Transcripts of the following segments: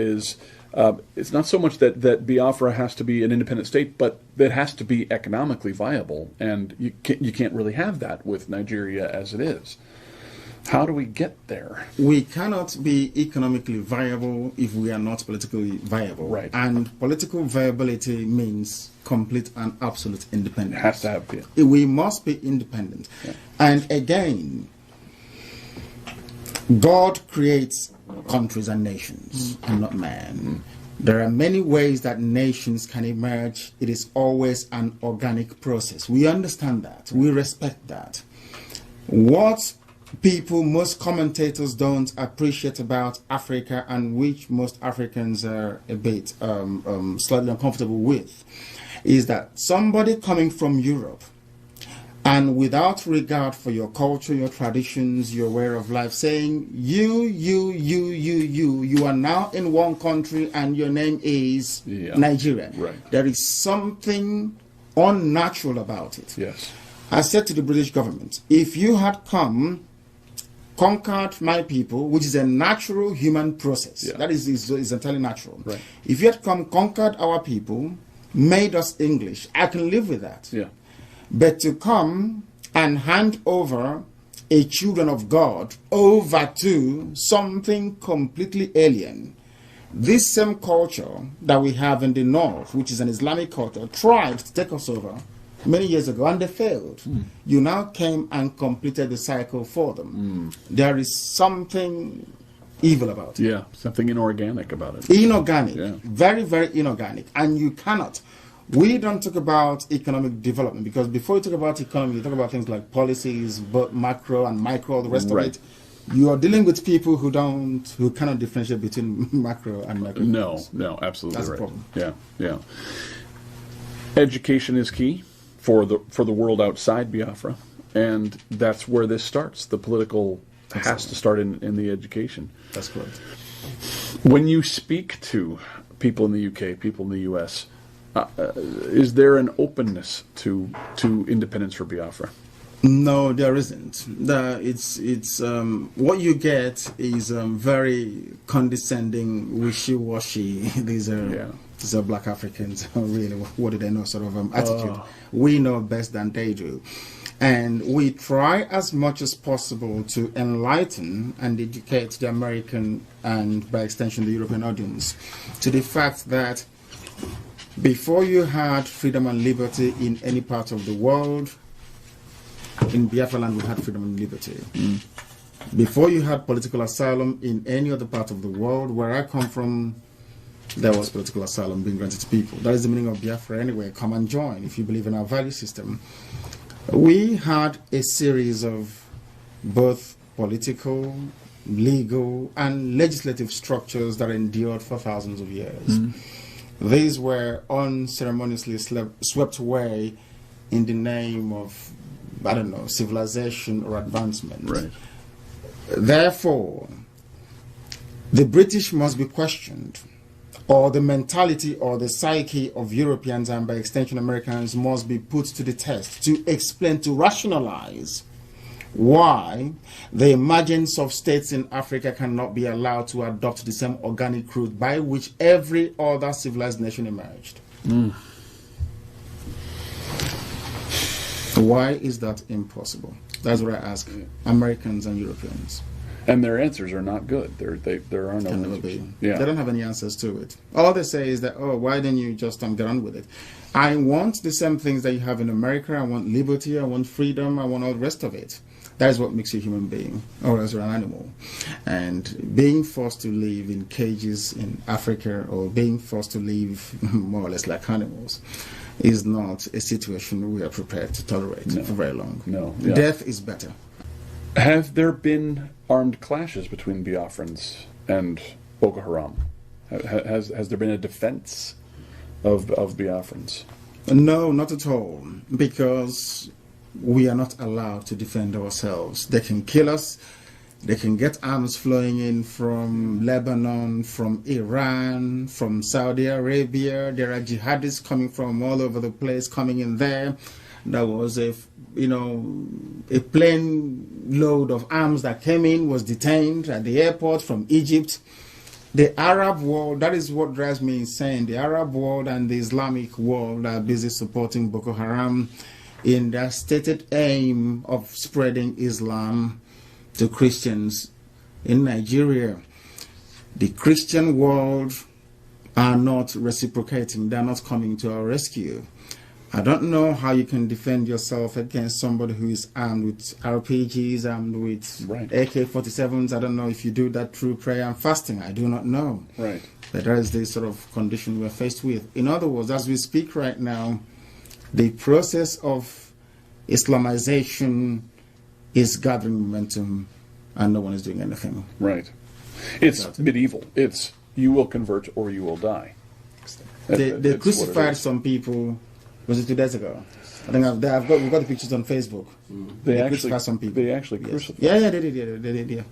is it's not so much that Biafra has to be an independent state, but it has to be economically viable, and you can't really have that with Nigeria as it is. How do we get there? We cannot be economically viable if we are not politically viable. Right. And political viability means complete and absolute independence. It has to have it. We must be independent. Yeah. And again, God creates countries and nations, and not man. There are many ways that nations can emerge. It is always an organic process. We understand that. We respect that. What most commentators don't appreciate about Africa, and which most Africans are a bit slightly uncomfortable with, is that somebody coming from Europe, and without regard for your culture, your traditions, your way of life, saying, you are now in one country and your name is Nigeria. Right. There is something unnatural about it. Yes. I said to the British government, if you had come, conquered my people, which is a natural human process, that is entirely natural. Right. If you had come, conquered our people, made us English, I can live with that. Yeah. But to come and hand over a children of God over to something completely alien, this same culture that we have in the north, which is an Islamic culture, tried to take us over many years ago, and they failed. You now came and completed the cycle for them. There is something evil about it. Yeah, something inorganic about it. Inorganic. Yeah. Very, very inorganic. And you cannot. We don't talk about economic development, because before you talk about economy, you talk about things like policies, both macro and micro, all the rest of it. You are dealing with people who cannot differentiate between macro and micro. No, absolutely. That's right. the problem. Yeah. Education is key for the world outside Biafra, and that's where this starts. The political has to start in the education. That's correct. When you speak to people in the UK, people in the US, is there an openness to independence for Biafra? No, there isn't. It's what you get is very condescending, wishy-washy. These are black Africans. Really, what do they know? Sort of attitude. We know best than they do, and we try as much as possible to enlighten and educate the American and, by extension, the European audience to the fact that before you had freedom and liberty in any part of the world, in Biafra land we had freedom and liberty. Before you had political asylum in any other part of the world, where I come from, there was political asylum being granted to people. That is the meaning of Biafra anyway. Come and join if you believe in our value system. We had a series of both political, legal, and legislative structures that endured for thousands of years. These were unceremoniously swept away in the name of, I don't know, civilization or advancement. Right. Therefore, the British must be questioned, or the mentality or the psyche of Europeans, and by extension Americans, must be put to the test to explain, to rationalize why the emergence of states in Africa cannot be allowed to adopt the same organic route by which every other civilized nation emerged. Why is that impossible? That's what I ask Americans and Europeans. And their answers are not good. There are no answers. They don't have any answers to it. All they say is that, why didn't you just get on with it? I want the same things that you have in America. I want liberty, I want freedom, I want all the rest of it. That is what makes you a human being, or else you're an animal. And being forced to live in cages in Africa, or being forced to live more or less like animals, is not a situation we are prepared to tolerate for very long. No. Death is better. Have there been armed clashes between Biafrans and Boko Haram? Has there been a defense of Biafrans? No, not at all, because we are not allowed to defend ourselves. They can kill us. They can get arms flowing in from Lebanon, from Iran, from Saudi Arabia. There are jihadists coming from all over the place, coming in there. There was a plane load of arms that came in, was detained at the airport from Egypt. the Arab world, that is what drives me insane. The Arab world and the Islamic world are busy supporting Boko Haram in their stated aim of spreading Islam to Christians in Nigeria. The Christian world are not reciprocating. They're not coming to our rescue. I don't know how you can defend yourself against somebody who is armed with RPGs, armed with AK-47s. I don't know if you do that through prayer and fasting. I do not know. Right. But that is the sort of condition we're faced with. In other words, as we speak right now, the process of Islamization is gathering momentum and no one is doing anything. Right. It's medieval. It's you will convert or you will die. They crucified some people. Was it 2 days ago? I think we've got the pictures on Facebook. They actually crucified some people. They actually crucified. Yeah, they did.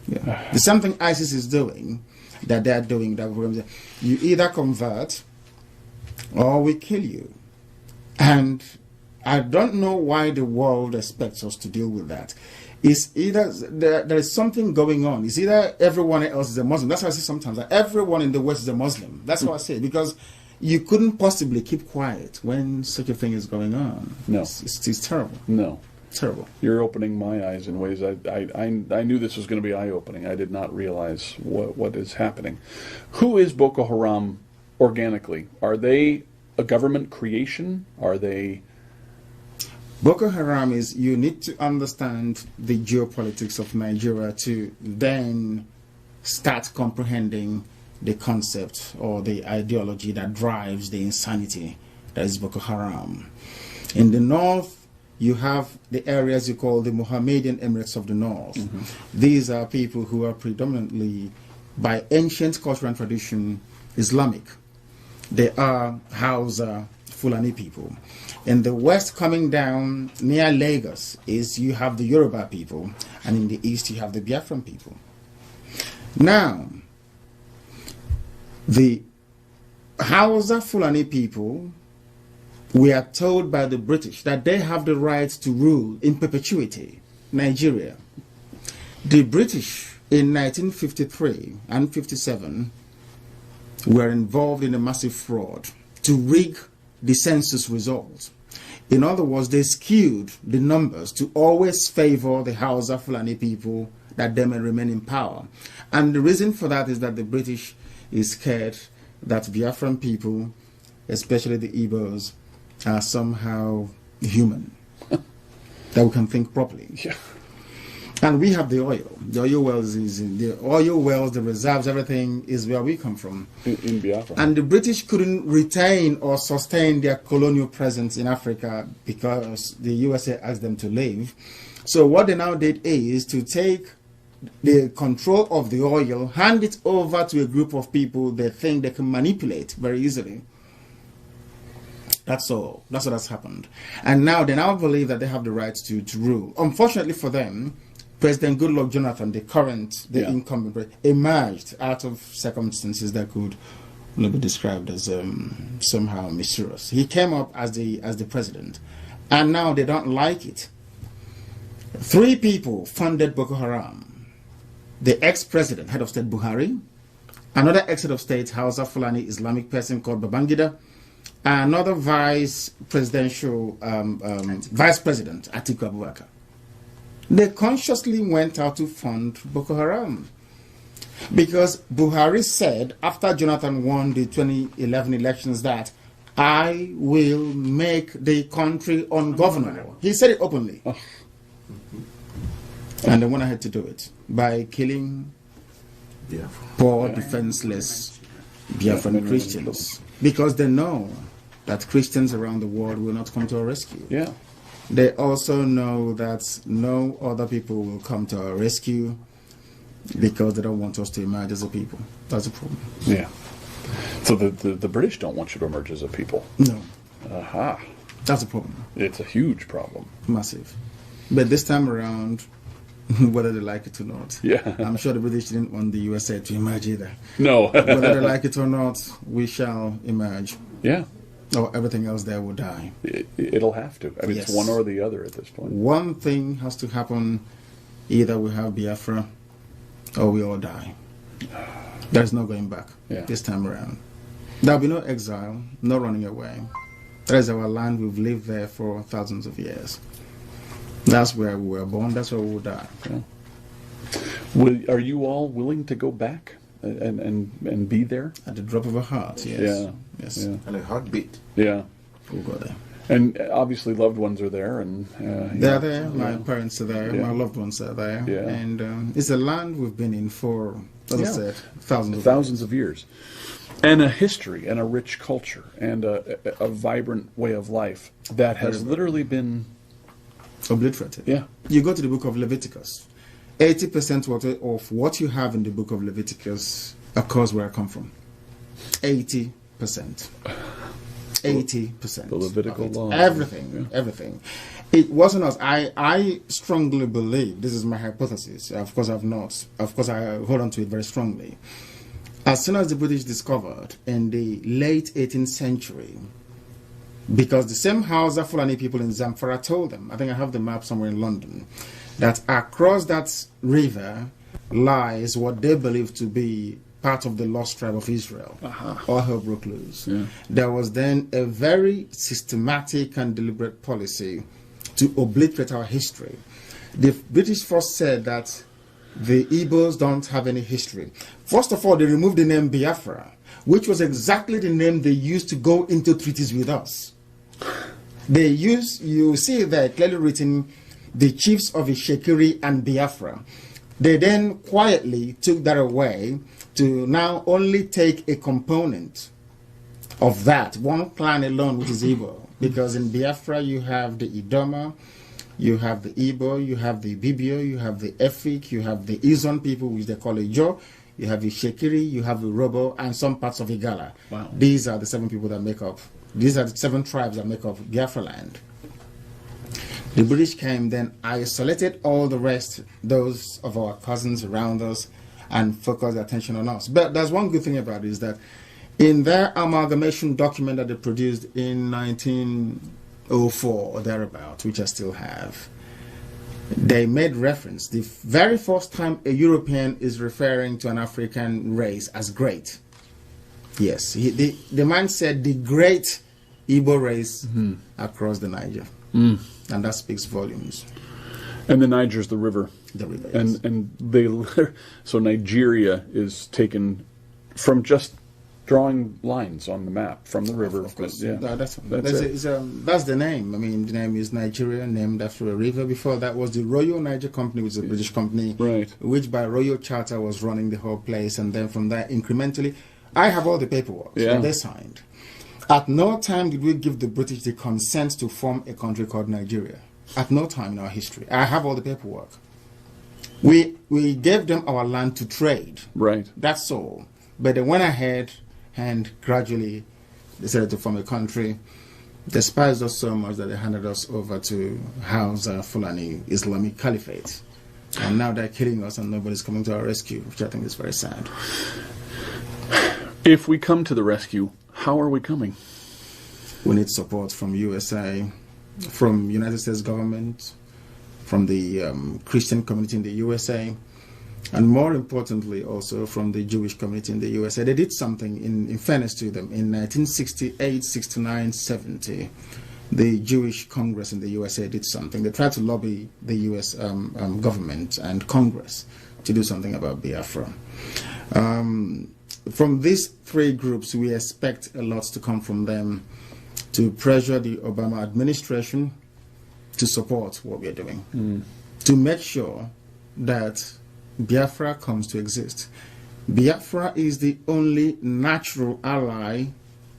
Yeah. There's something ISIS is doing that they're doing that you either convert or we kill you. And I don't know why the world expects us to deal with that. It's either there is something going on. It's either everyone else is a Muslim. That's why I say sometimes that everyone in the West is a Muslim. That's what I say, because you couldn't possibly keep quiet when such a thing is going on. No. It's terrible. No. Terrible. You're opening my eyes in ways I knew this was going to be eye-opening. I did not realize what is happening. Who is Boko Haram organically? Are they a government creation? Are they... Boko Haram is, you need to understand the geopolitics of Nigeria to then start comprehending the concept or the ideology that drives the insanity that is Boko Haram. In the north, you have the areas you call the Mohammedan Emirates of the North. These are people who are predominantly, by ancient culture and tradition, Islamic. They are Hausa, Fulani people. In the west, coming down near Lagos, is you have the Yoruba people, and in the east you have the Biafran people. Now, the Hausa Fulani people, we are told by the British that they have the right to rule in perpetuity Nigeria. The British in 1953 and 57 were involved in a massive fraud to rig the census results. In other words, they skewed the numbers to always favor the Hausa Fulani people that they may remain in power. And the reason for that is that the British is scared that Biafran people, especially the Igbos, are somehow human, that we can think properly. Yeah. And we have the oil. The oil wells is in the oil wells, the reserves, everything is where we come from. In Biafra. And the British couldn't retain or sustain their colonial presence in Africa because the USA asked them to leave. So what they now did is to take the control of the oil, hand it over to a group of people they think they can manipulate very easily. That's all. That's what has happened. And now they now believe that they have the right to rule. Unfortunately for them, President Goodluck Jonathan, the incumbent president, emerged out of circumstances that could be described as somehow mysterious. He came up as the president, and now they don't like it. 3 people funded Boko Haram. The ex-president, head of state Buhari, another ex-head of state, Hausa Fulani Islamic person called Babangida, another vice president, Atiku Abubakar. They consciously went out to fund Boko Haram. Because Buhari said, after Jonathan won the 2011 elections, that I will make the country ungovernable. He said it openly. Oh. And they went ahead to do it by killing poor, defenseless Biafran Christians. Because they know that Christians around the world will not come to our rescue. Yeah. They also know that no other people will come to our rescue because they don't want us to emerge as a people. That's a problem. Yeah. So the British don't want you to emerge as a people. No. Aha. That's a problem. It's a huge problem. Massive. But this time around, whether they like it or not, I'm sure the British didn't want the USA to emerge either. No. Whether they like it or not, we shall emerge. Yeah. Or everything else there will die. It'll have to. I mean, It's one or the other at this point. One thing has to happen. Either we have Biafra or we all die. There's no going back this time around. There'll be no exile, no running away. That is our land. We've lived there for thousands of years. That's where we were born. That's where we will die. Yeah. Are you all willing to go back and be there? At the drop of a heart, yes. Yeah. Yes. Yeah. And a heartbeat. Yeah. We'll go there. And obviously loved ones are there. And they're there. My parents are there. My loved ones are there. Yeah. And it's a land we've been in for, as I said, thousands of years. And a history and a rich culture and a vibrant way of life that has literally been obliterated. Yeah. You go to the book of Leviticus. 80% of what you have in the book of Leviticus occurs where I come from. 80%. 80%. The Levitical law. Everything. It wasn't us. I strongly believe, this is my hypothesis, of course I've not, of course I hold on to it very strongly. As soon as the British discovered in the late 18th century, because the same Hausa Fulani people in Zamfara told them, I think I have the map somewhere in London, that across that river lies what they believed to be part of the lost tribe of Israel. All hell broke loose. Yeah. There was then a very systematic and deliberate policy to obliterate our history. The British first said that the Igbos don't have any history. First of all, they removed the name Biafra, which was exactly the name they used to go into treaties with us. They use, you see there clearly written, the chiefs of Ishekiri and Biafra. They then quietly took that away to now only take a component of that, one clan alone, which is Igbo. Because in Biafra you have the Idoma, you have the Igbo, you have the Bibio, you have the Efik, you have the Izon people, which they call Ijo, you have the Shekiri, you have the Robo, and some parts of Igala. Wow. These are the 7 people that make up, these are the 7 tribes that make up Biafra land. The British came, then isolated all the rest, those of our cousins around us, and focused their attention on us. But there's one good thing about it, is that in their amalgamation document that they produced in 1904 or thereabout, which I still have, they made reference, the very first time a European is referring to an African race as great. Yes, the man said the great Igbo race across the Niger. And that speaks volumes. And the Niger's the river. The river, yes. And they, so Nigeria is taken from just drawing lines on the map from the river. Of course. Yeah. That's the name. I mean, the name is Nigeria, named after a river. Before that was the Royal Niger Company, which is a British company, right, which by royal charter was running the whole place. And then from there, incrementally, I have all the paperwork that they signed. At no time did we give the British the consent to form a country called Nigeria. At no time in our history. I have all the paperwork. We gave them our land to trade. Right. That's all. But they went ahead and gradually decided to form a country. They despised us so much that they handed us over to Hausa Fulani Islamic Caliphate. And now they're killing us and nobody's coming to our rescue, which I think is very sad. If we come to the rescue, how are we coming? We need support from USA, from United States government, from the Christian community in the USA, and more importantly also from the Jewish community in the USA. They did something, in fairness to them, in 1968, 69, 70. The Jewish Congress in the USA did something. They tried to lobby the US government and Congress to do something about Biafra. From these 3 groups, we expect a lot to come from them to pressure the Obama administration to support what we're doing, to make sure that Biafra comes to exist. Biafra is the only natural ally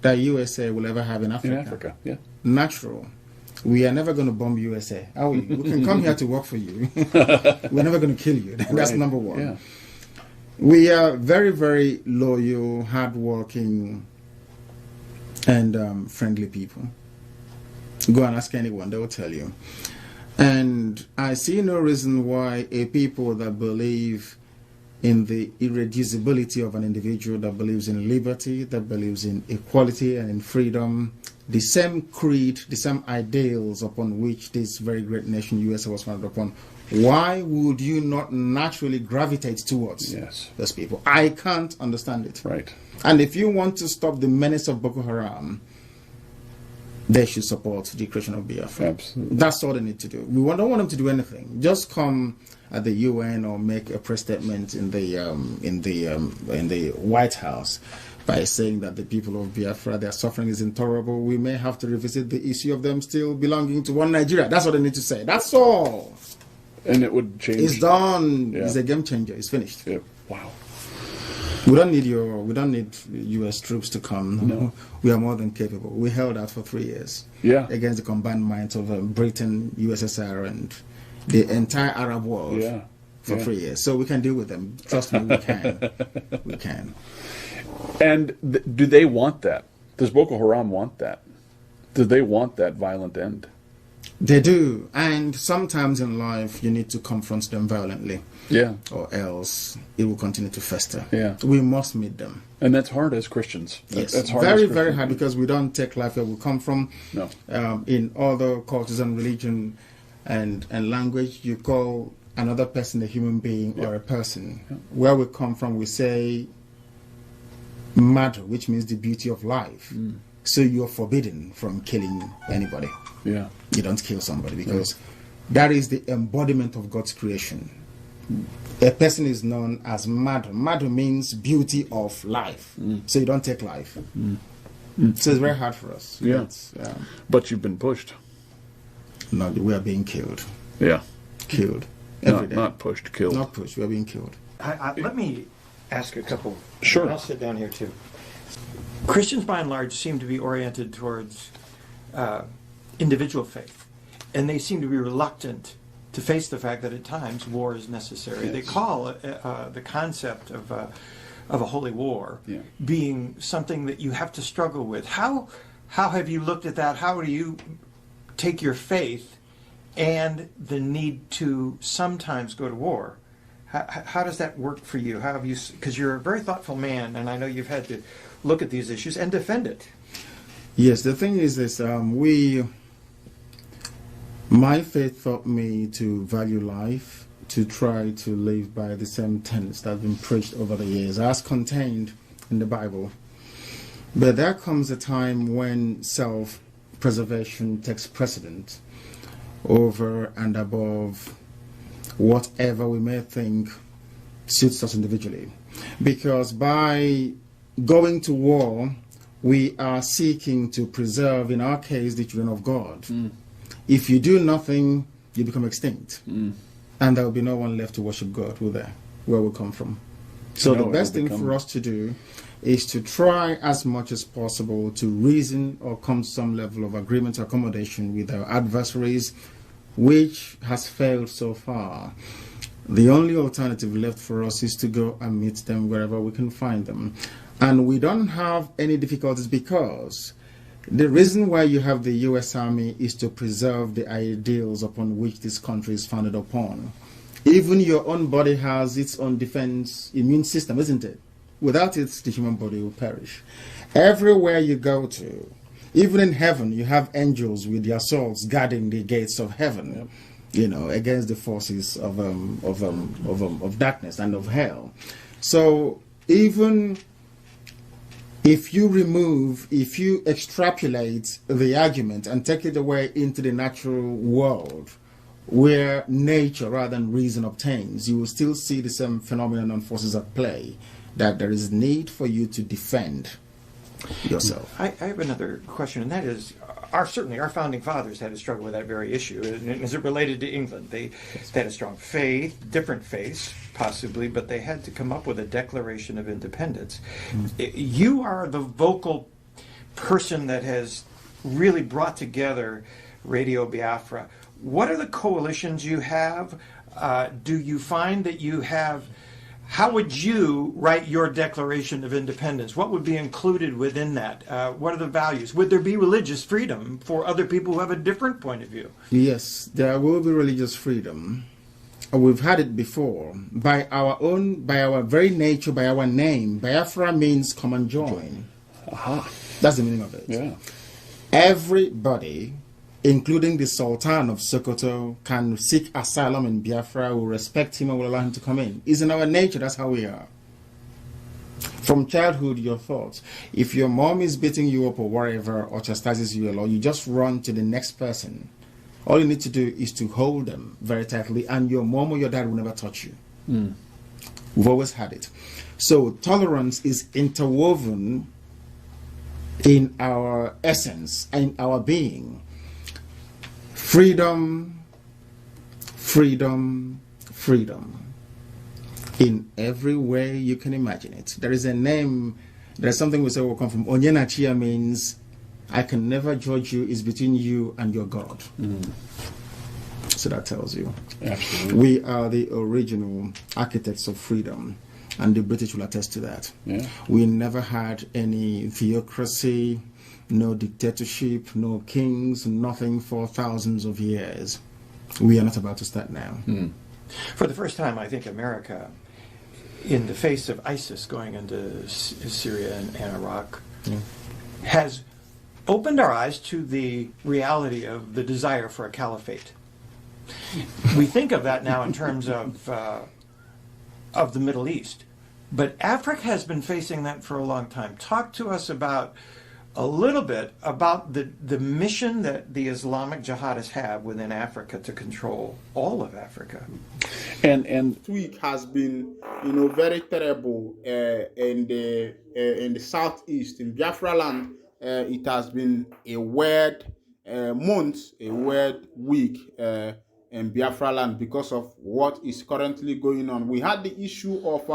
that USA will ever have in Africa. In Africa, yeah. Natural. We are never going to bomb USA, are we? We can come here to work for you. We're never going to kill you. That's number one. Yeah. We are very, very loyal, hardworking, and friendly people. Go and ask anyone, they will tell you. And I see no reason why a people that believe in the irreducibility of an individual, that believes in liberty, that believes in equality and in freedom, the same creed, the same ideals upon which this very great nation, USA, was founded upon, why would you not naturally gravitate towards those people? I can't understand it. Right. And if you want to stop the menace of Boko Haram, they should support the creation of Biafra. Absolutely. That's all they need to do. We don't want them to do anything. Just come at the UN or make a press statement in the White House by saying that the people of Biafra, their suffering is intolerable. We may have to revisit the issue of them still belonging to one Nigeria. That's what they need to say. That's all. And it would change. It's done. Yeah. It's a game changer. It's finished. Yeah. Wow. We don't need U.S. troops to come. No. We are more than capable. We held out for 3 years. Yeah. Against the combined minds of Britain, USSR, and the entire Arab world. Yeah. For 3 years. So we can deal with them. Trust me, we can. We can. And do they want that? Does Boko Haram want that? Do they want that violent end? They do. And sometimes in life, you need to confront them violently. Yeah. Or else it will continue to fester. Yeah. We must meet them. And that's hard as Christians. Yes. That's hard. Very, very hard, because we don't take life where we come from. No. In other cultures and religion and language, you call another person a human being or a person. Where we come from, we say madu, which means the beauty of life. So you're forbidden from killing anybody. Yeah. You don't kill somebody, because that is the embodiment of God's creation. A person is known as madu. Madu means beauty of life. So you don't take life. So it's very hard for us. Yeah. But you've been pushed. No, we are being killed. Yeah. Killed. Every day. Not pushed, killed. Not pushed. We are being killed. Let me ask a couple. Sure. I'll sit down here too. Christians, by and large, seem to be oriented towards individual faith, and they seem to be reluctant to face the fact that at times war is necessary. Yes. They call the concept of a holy war being something that you have to struggle with. How have you looked at that? How do you take your faith and the need to sometimes go to war? How does that work for you? How have you? Because you're a very thoughtful man, and I know you've had to look at these issues and defend it. Yes, the thing is this: my faith taught me to value life, to try to live by the same tenets that have been preached over the years, as contained in the Bible. But there comes a time when self-preservation takes precedent over and above whatever we may think suits us individually. Because by going to war, we are seeking to preserve, in our case, the children of God. If you do nothing, you become extinct. And there will be no one left to worship God, will there? Where we come from. So the best thing for us to do is to try as much as possible to reason or come to some level of agreement or accommodation with our adversaries, which has failed so far. The only alternative left for us is to go and meet them wherever we can find them. And we don't have any difficulties, because the reason why you have the U.S. Army is to preserve the ideals upon which this country is founded upon. Even your own body has its own defense immune system, isn't it? Without it, the human body will perish. Everywhere you go to, even in heaven, you have angels with their swords guarding the gates of heaven, you know, against the forces of darkness and of hell. So even if you extrapolate the argument and take it away into the natural world, where nature rather than reason obtains, you will still see the same phenomenon and forces at play, that there is need for you to defend yourself. I have another question, and that is, certainly our founding fathers had to struggle with that very issue. As it related to England, they had a strong faith, different faiths, possibly, but they had to come up with a Declaration of Independence. You are the vocal person that has really brought together Radio Biafra. What are the coalitions you have? Do you find that you have... How would you write your Declaration of Independence? What would be included within that? What are the values? Would there be religious freedom for other people who have a different point of view? Yes, there will be religious freedom. We've had it before. By our very nature, by our name, Biafra means come and join. Aha. That's the meaning of it. Yeah. Everybody, including the Sultan of Sokoto, can seek asylum in Biafra, will respect him and will allow him to come in. It's in our nature, that's how we are. From childhood, your thoughts. If your mom is beating you up or whatever, or chastises you a lot, you just run to the next person. All you need to do is to hold them very tightly, and your mom or your dad will never touch you. We've always had it. So tolerance is interwoven in our essence, in our being. Freedom, freedom, freedom. In every way you can imagine it. There is a name, there's something we say will come from. Onyenachia means I can never judge you, it's between you and your God. So that tells you. Absolutely. We are the original architects of freedom, and the British will attest to that. Yeah. We never had any theocracy, no dictatorship, no kings, nothing for thousands of years. We are not about to start now. For the first time, I think America, in the face of ISIS going into Syria and Iraq, has opened our eyes to the reality of the desire for a caliphate. We think of that now in terms of the Middle East, but Africa has been facing that for a long time. Talk to us about a little bit about the mission that the Islamic jihadists have within Africa to control all of Africa. And This week has been, very terrible in the southeast, in Biafra land. It has been a weird month, a weird week in Biafra land because of what is currently going on. We had the issue of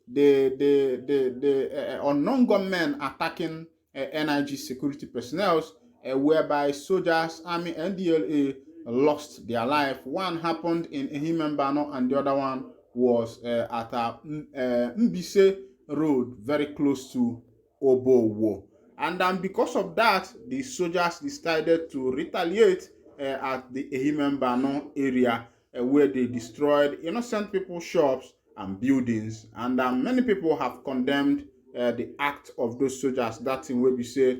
the unknown gunmen attacking NIG security personnel, whereby soldiers, army, NDLA lost their life. One happened in Ehimembano and the other one was at Mbise Road, very close to Obowo. And because of that, the soldiers decided to retaliate at the Ehimembano area, where they destroyed innocent people's shops and buildings. And many people have condemned the act of those soldiers. That thing where we say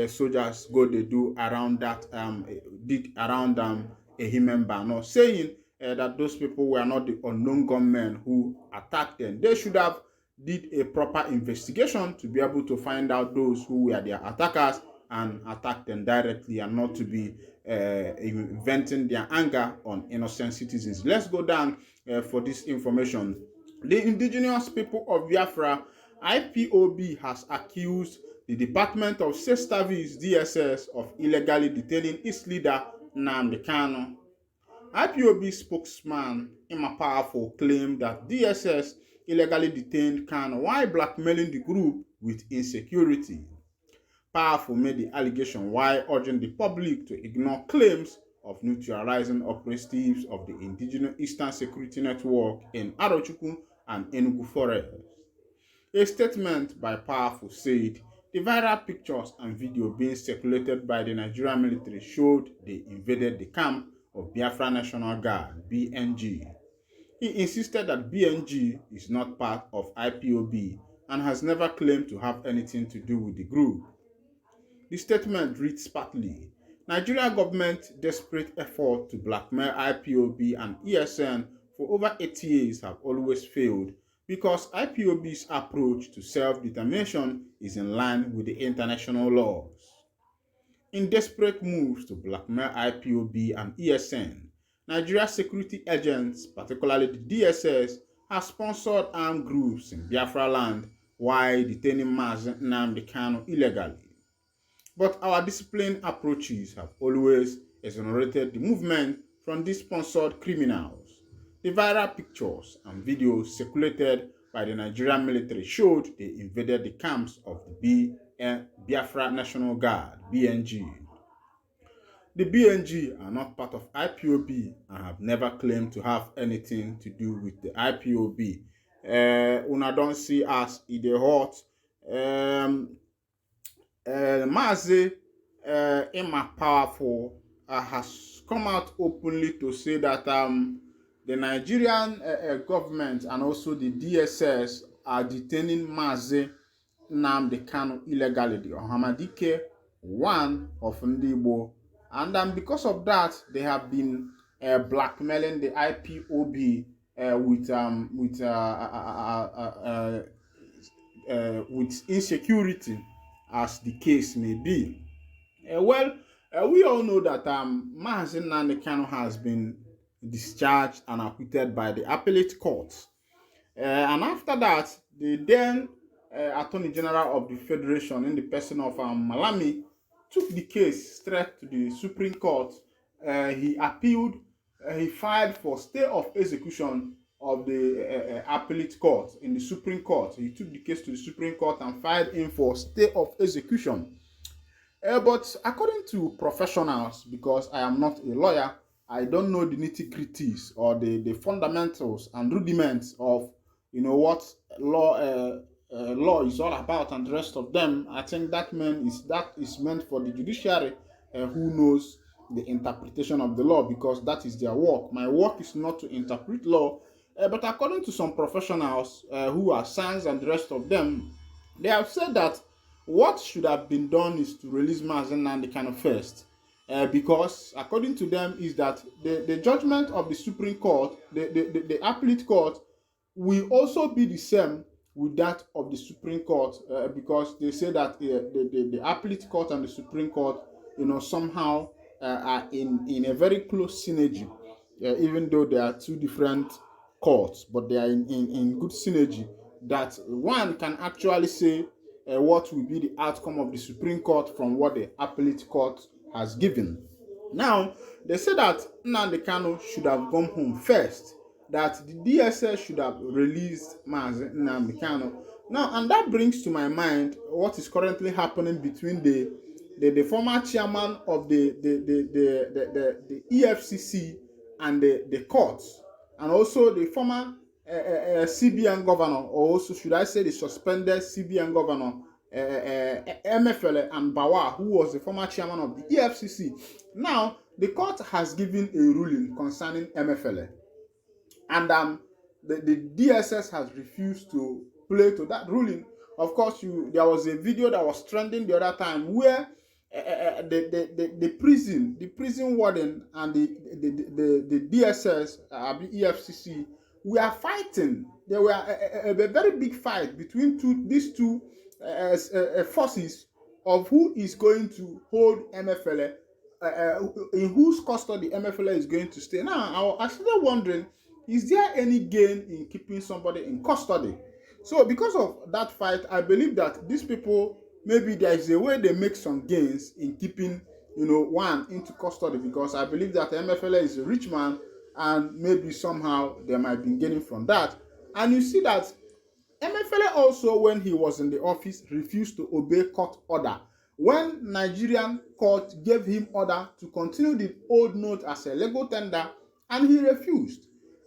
soldiers go they do around that did around Ehimembano, saying that those people were not the unknown gunmen who attacked them. They should have did a proper investigation to be able to find out those who were their attackers and attack them directly, and not to be venting their anger on innocent citizens. Let's go down for this information. The indigenous people of Biafra, IPOB, has accused the Department of State Service, DSS, of illegally detaining its leader, Nnamdi Kanu. IPOB spokesman Emma Powerful claimed that DSS illegally detained Kanu while blackmailing the group with insecurity. Powerful made the allegation while urging the public to ignore claims of neutralizing operatives of the indigenous Eastern Security Network in Arochukwu and Enugu Forest. A statement by Powerful said the viral pictures and video being circulated by the Nigerian military showed they invaded the camp of Biafra National Guard, BNG. He insisted that BNG is not part of IPOB and has never claimed to have anything to do with the group. The statement reads partly, Nigeria government desperate effort to blackmail IPOB and ESN for over 8 years have always failed because IPOB's approach to self-determination is in line with the international laws. In desperate moves to blackmail IPOB and ESN, Nigeria security agents, particularly the DSS, have sponsored armed groups in Biafra land while detaining Mazi Nnamdi Kanu illegally. But our disciplined approaches have always exonerated the movement from these sponsored criminals. The viral pictures and videos circulated by the Nigerian military showed they invaded the camps of the Biafra National Guard, BNG. The BNG are not part of IPOB and have never claimed to have anything to do with the IPOB. Una don't see us in the hot. Mazi Emma Powerful has come out openly to say that the Nigerian government and also the DSS are detaining Mazi Nnamdi Kanu illegally. The Ohamadike one of Ndigbo, and because of that, they have been blackmailing the IPOB with insecurity, as the case may be. We all know that Mazi Nnamdi Kanu has been discharged and acquitted by the appellate court. And after that, the then Attorney General of the Federation, in the person of Malami, took the case straight to the Supreme Court. He appealed, he filed for stay of execution of the appellate court in the Supreme Court. He took the case to the Supreme Court and filed in for stay of execution. But according to professionals, because I am not a lawyer, I don't know the nitty-gritties or the fundamentals and rudiments of what law is all about and the rest of them. I think that is meant for the judiciary, who knows the interpretation of the law, because that is their work. My work is not to interpret law, but according to some professionals who are science and the rest of them, they have said that what should have been done is to release Mazi Nnamdi Kanu first, because according to them is that the judgment of the Supreme Court, the appellate court, will also be the same with that of the Supreme Court, because they say that the appellate court and the Supreme Court, somehow are in a very close synergy, even though they are two different courts, but they are in good synergy, that one can actually say what will be the outcome of the Supreme Court from what the appellate court has given. Now, they say that Nnamdi Kanu should have gone home first, that the DSS should have released Mazi Nnamdi Kanu. Now, and that brings to my mind what is currently happening between the former chairman of the EFCC and the courts, and also the former CBN governor, or also should I say the suspended CBN governor, Emefiele and Bawa, who was the former chairman of the EFCC. Now, the court has given a ruling concerning Emefiele, and the DSS has refused to play to that ruling. Of course, there was a video that was trending the other time where the prison warden and the DSS, EFCC, we are fighting. There were a very big fight between these two forces of who is going to hold Emefiele, in whose custody Emefiele is going to stay. Now, I started wondering, is there any gain in keeping somebody in custody? So, because of that fight, I believe that these people, maybe there is a way they make some gains in keeping, one into custody, because I believe that Emefiele is a rich man, and maybe somehow they might be gaining from that. And you see that Emefiele also, when he was in the office, refused to obey court order. When Nigerian court gave him order to continue the old note as a legal tender, and he refused.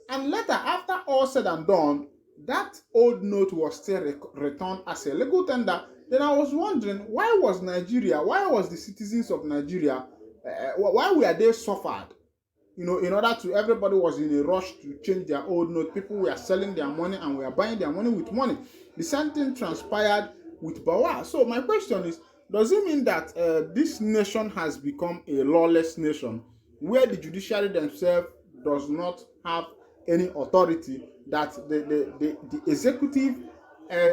And later, after all said and done, that old note was still returned as a legal tender. Then I was wondering, why was the citizens of Nigeria, why were they suffered? In order to, everybody was in a rush to change their old note. People were selling their money and were buying their money with money. The same thing transpired with Bawa. So my question is, does it mean that this nation has become a lawless nation, where the judiciary themselves does not have any authority, that the executive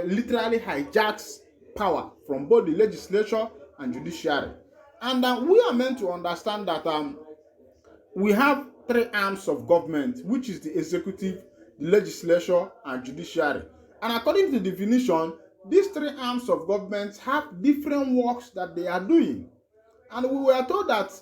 literally hijacks power from both the legislature and judiciary? And we are meant to understand that we have three arms of government, which is the executive, the legislature, and judiciary. And according to the definition, these three arms of government have different works that they are doing. And we were told that,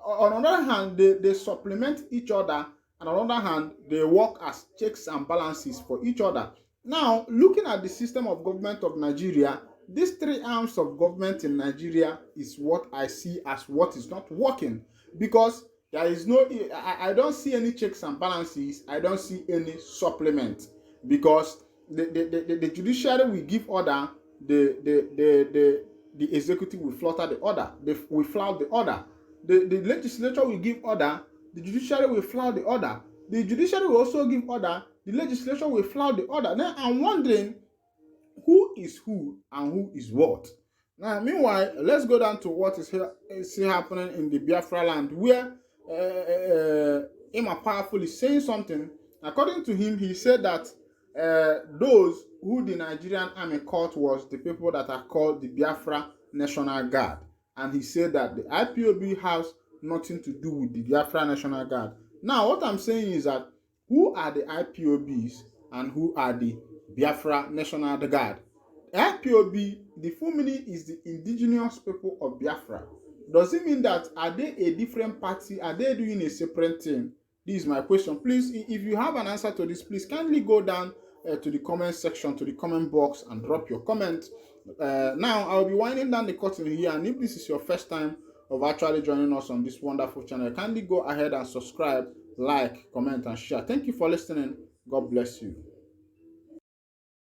on the other hand, they supplement each other, and on the other hand, they work as checks and balances for each other. Now, looking at the system of government of Nigeria, these three arms of government in Nigeria is what I see as what is not working, because there is I don't see any checks and balances. I don't see any supplement, because the judiciary will give order, the executive will flutter the order, will flout the order. The legislature will give order, the judiciary will flout the order. The judiciary will also give order, the legislature will flout the order. Now I'm wondering, who is who and who is what? Now, meanwhile, let's go down to what is happening in the Biafra land, where Emma Powerful is saying something. According to him, he said that those who the Nigerian army caught was the people that are called the Biafra National Guard. And he said that the IPOB has nothing to do with the Biafra National Guard. Now, what I'm saying is that who are the IPOBs and who are the Biafra National Guard? IPOB, the full meaning is the indigenous people of Biafra. Does it mean that are they a different party? Are they doing a separate thing? This is my question. Please, if you have an answer to this, please kindly go down to the comment section, to the comment box, and drop your comment. Now, I'll be winding down the curtain here, and if this is your first time of actually joining us on this wonderful channel, kindly go ahead and subscribe, like, comment, and share. Thank you for listening. God bless you.